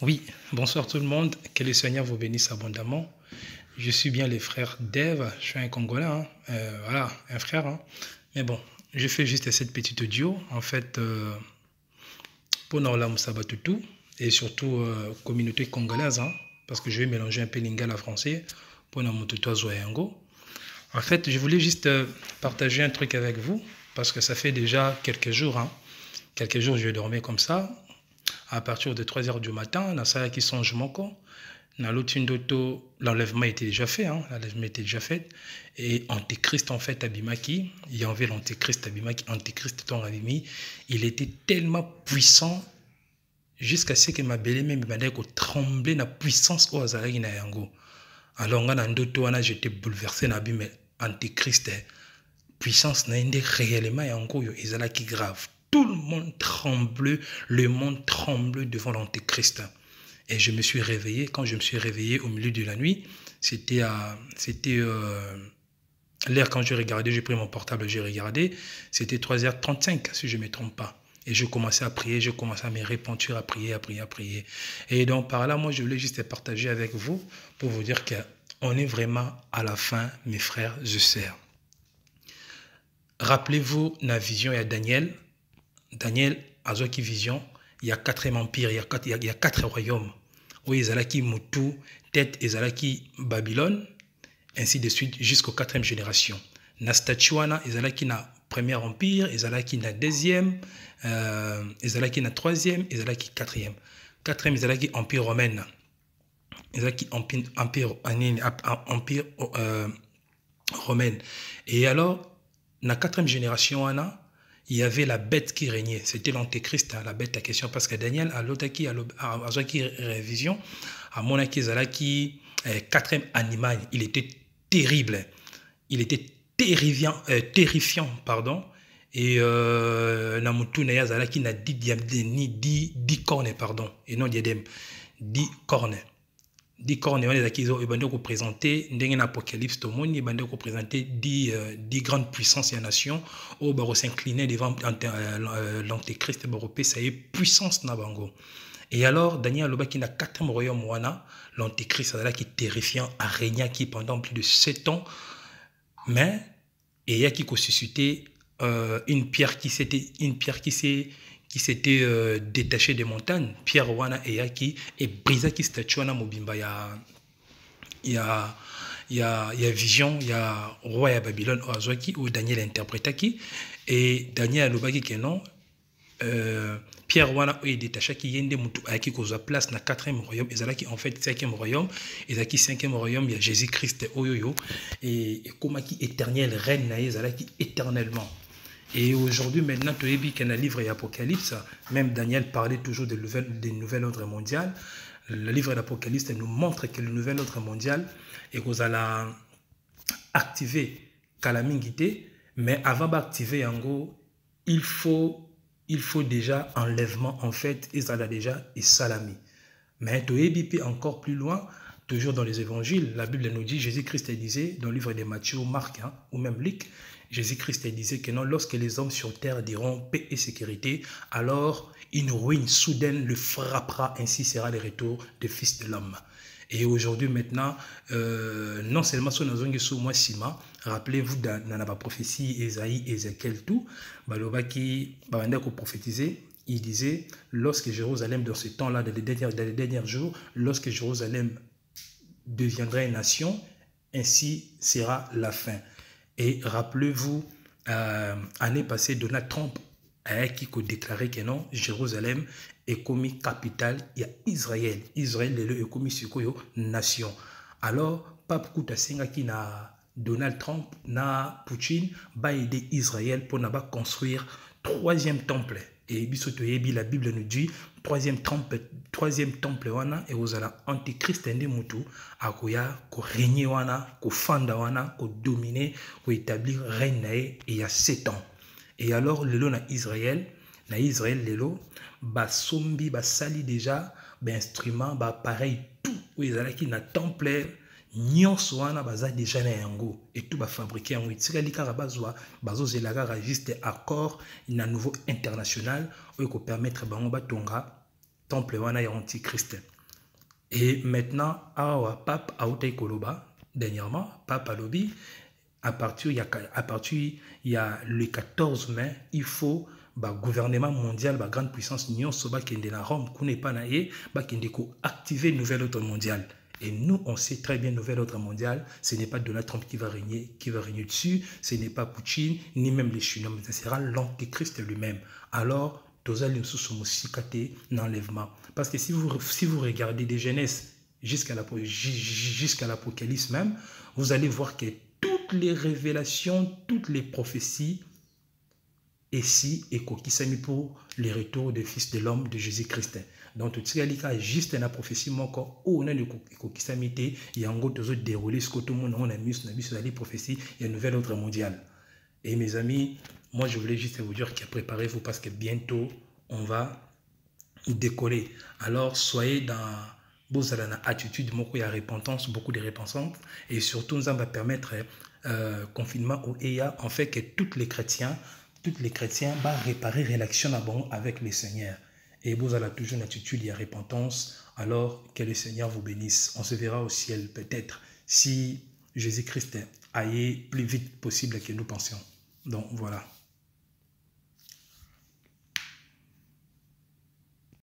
Oui, bonsoir tout le monde, que le Seigneur vous bénisse abondamment. Je suis bien le frère Dave, je suis un Congolais, hein. Voilà, un frère. Hein. Mais bon, je fais juste cette petite audio, en fait, pour Naolam Sabatutu et surtout communauté congolaise, hein, parce que je vais mélanger un peu lingala français pour Namututu Zoyango. En fait, je voulais juste partager un truc avec vous, parce que ça fait déjà quelques jours, hein. Quelques jours, je dormais comme ça. À partir de 3 heures du matin, dans ça qui songe moko, dans l'autre l'enlèvement était déjà fait, hein, l'enlèvement était déjà fait, et Antéchrist en fait abimaki, il y avait l'Antéchrist abimaki, Antéchrist ton abimi, il était tellement puissant jusqu'à ce que ma belle même me tremblait la puissance au azalaki na yango. Alors nga na ndoto wana j'étais bouleversé na bime Antéchrist, puissance na inde réellement yango yo ezalaki grave. Tout le monde tremble, le monde tremble devant l'Antéchrist. Et je me suis réveillé. Quand je me suis réveillé au milieu de la nuit, c'était l'heure quand j'ai regardé, j'ai pris mon portable, j'ai regardé, c'était 3h35 si je ne me trompe pas. Et je commençais à prier, je commençais à me répandre, à prier, à prier, à prier. Et donc par là, moi je voulais juste partager avec vous pour vous dire qu'on est vraiment à la fin, mes frères et sœurs. Rappelez-vous la vision, il y a Daniel. Daniel, à qui vision, il y a 4e empire, il y a 4 royaumes. Oui, Ezalaki Moutou, tête Ezalaki Babylone, ainsi de suite jusqu'aux 4e génération. Na statuana, Ezalaki na 1er empire, Ezalaki na 2e, Ezalaki na 3e, Ezalaki 4e. 4e, Ezalaki empire romain. Ezalaki empire romain. Et alors, na 4e génération, il y avait la bête qui régnait. C'était l'Antéchrist, hein, la bête à question. Parce que Daniel, à l'autre qui révision, à mon qui 4e animal, il était terrible. Il était terrifiant, pardon. Et Namutu Nayazala qui n'a dit 10 cornes, pardon. Et non diadème. 10 cornes. 10 cornes, ils ont représenté dans l'Apocalypse, ils ont représenté 10 grandes puissances et nations où ils s'inclinaient devant l'Antéchrist, ça y est, puissance na bango. Et alors, Daniel Aloba qui n'a 4e royaume, l'Antéchrist qui est terrifiant, a régné qui pendant plus de 7 ans, mais il y a qui a suscité une pierre qui s'était détaché des montagnes, Pierre Wana et Yaki, et brisa qui statue na Mobimba, il y a vision, il y a roi à Babylone, Oazwaki, où Daniel interpréta qui, et Daniel Alobaki qui non, Pierre Wana est détaché qui yende mutu ayaki kozwa place na 4e royaume, ezalaki en fait 5e royaume, ezalaki 5e royaume, il y a Jésus-Christ oyoyo, et komaki éternel, reine na ezalaki éternellement. Et aujourd'hui, maintenant, tu as vu qu'il y a un livre d'Apocalypse, même Daniel parlait toujours des nouvelles ordres mondiales. Le livre d'Apocalypse nous montre que le nouvel ordre mondial est qu'on a activé Kalamingité, mais avant d'activer Yango, il faut déjà enlèvement en fait, et ça a déjà et salami. Mais tu as encore plus loin, toujours dans les évangiles, la Bible nous dit, Jésus-Christ disait, dans le livre de Matthieu, Marc, hein, ou même Luc, Jésus-Christ disait que non, lorsque les hommes sur terre diront paix et sécurité, alors une ruine soudaine le frappera, ainsi sera le retour du Fils de l'homme. Et aujourd'hui, maintenant, non seulement sur nos sous moi Sima, rappelez-vous dans la prophétie Esaïe, Ézéchiel, tout, Baloba qui prophétisé, il disait, lorsque Jérusalem, dans ce temps-là, dans les derniers jours, lorsque Jérusalem deviendra une nation, ainsi sera la fin. Et rappelez-vous, année passée, Donald Trump a déclaré que non, Jérusalem est commis capitale, il y a Israël. Israël est commis sur nation. Alors, Pape Koutasenga qui n'a Donald Trump, na Poutine, va aider Israël pour construire 3e temple. Et la Bible nous dit 3e temple wana et aux ala antichrist ende mutu akoya ko régner wana ko fanda wana ko dominer ko établir règne et il y a 7 ans. Et alors lelo na Israël lelo ba sombi ba sali déjà ba instrument ba appareil tout où ils ala qui na temple nyonso wana baza déjà na yango et tout ba fabriquer en itikali kaka bazwa bazo zelaka juste accord na nouveau international où ko permettre bango batonga temple wana ya antichrist. Et maintenant, awa pape aoutai koloba dernièrement pape alobi à partir il y a le 14 mai il faut ba gouvernement mondial ba grande puissance nyonso ba kende na Rome kune pa na ye ba kende ko activer nouvel ordre mondial. Et nous, on sait très bien, nouvel ordre mondial, ce n'est pas Donald Trump qui va régner dessus, ce n'est pas Poutine, ni même les Chinois, mais ce sera l'antéchrist lui-même. Alors, l'enlèvement. Parce que si vous regardez des jeunesses jusqu'à l'Apocalypse même, vous allez voir que toutes les révélations, toutes les prophéties, ici, et kokisami pour le retour du Fils de l'homme de Jésus-Christ. Donc, tout ce qui est juste une prophétie, on a le kokisami, il y a un autre déroulé, ce que tout le monde a mis sur la prophétie, il y a un nouvel ordre mondial. Et mes amis, moi je voulais juste vous dire que préparez-vous parce que bientôt, on va décoller. Alors, soyez dans vos attitude, il y a repentance, beaucoup de repentance, et surtout, nous va permettre confinement au EIA, en fait que tous les chrétiens vont réparer relation avec le Seigneur. Et vous avez toujours une attitude, il y a repentance, alors que le Seigneur vous bénisse. On se verra au ciel peut-être si Jésus-Christ aille plus vite possible que nous pensions. Donc voilà.